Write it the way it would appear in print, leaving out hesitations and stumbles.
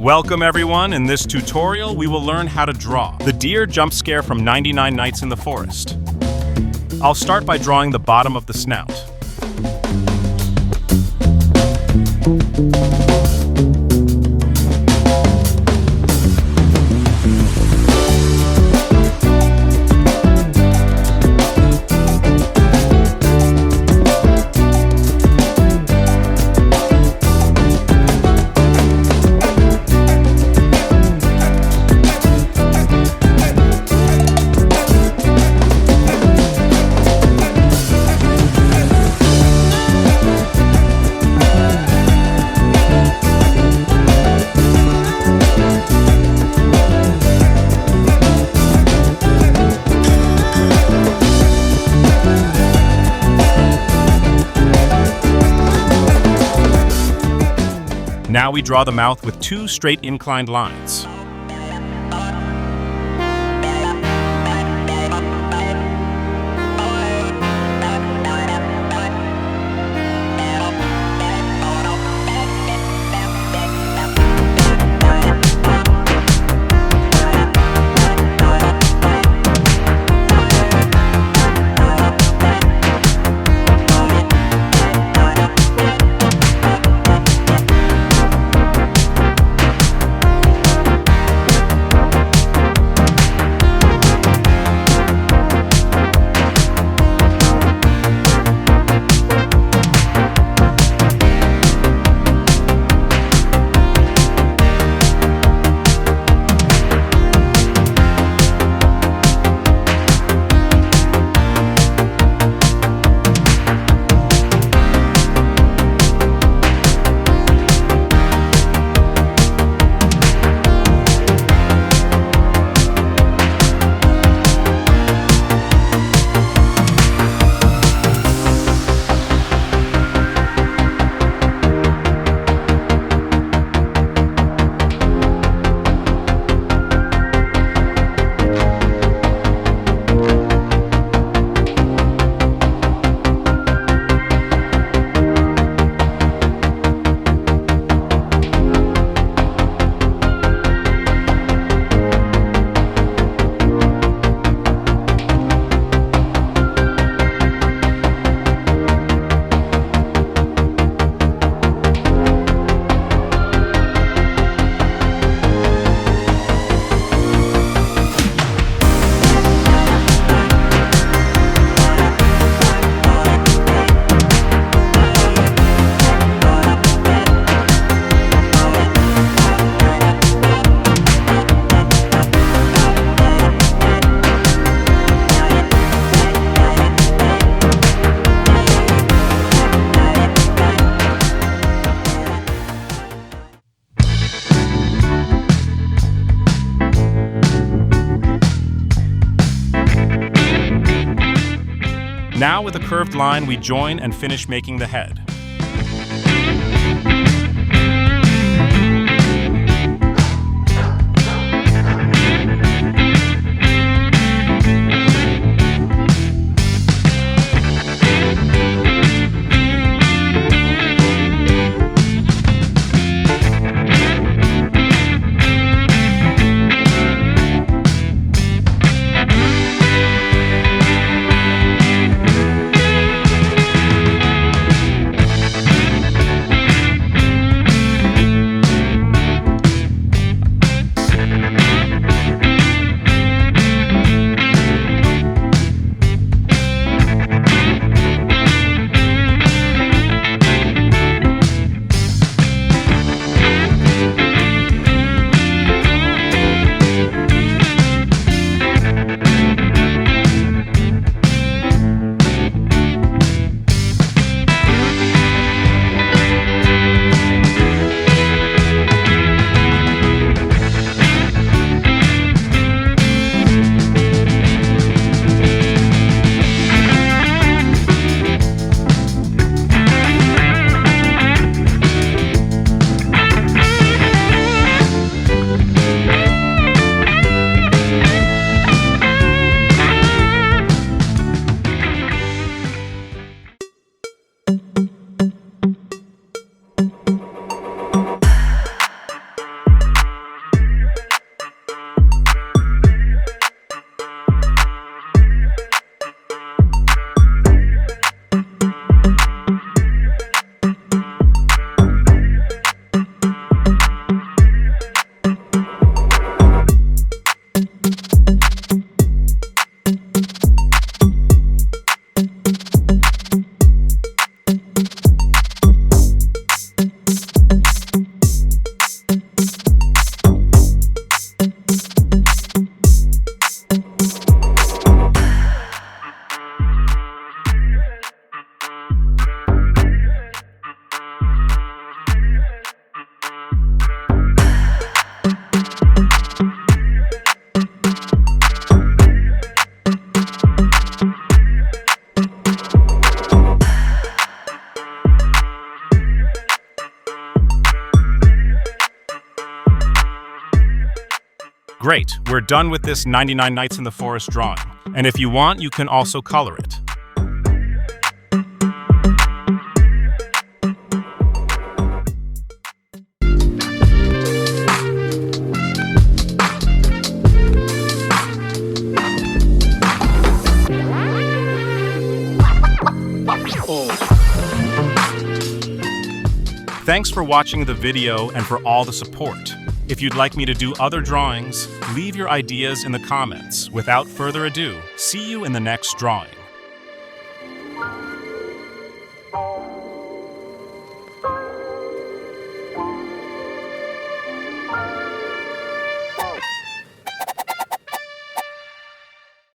Welcome everyone. In this tutorial, we will learn how to draw the deer jump scare from 99 Nights in the Forest. I'll start by drawing the bottom of the snout. Now we draw the mouth with two straight inclined lines. Now with a curved line, we join and finish making the head. Great, we're done with this 99 Nights in the Forest drawing. And if you want, you can also color it. Thanks for watching the video and for all the support. If you'd like me to do other drawings, leave your ideas in the comments. Without further ado, see you in the next drawing.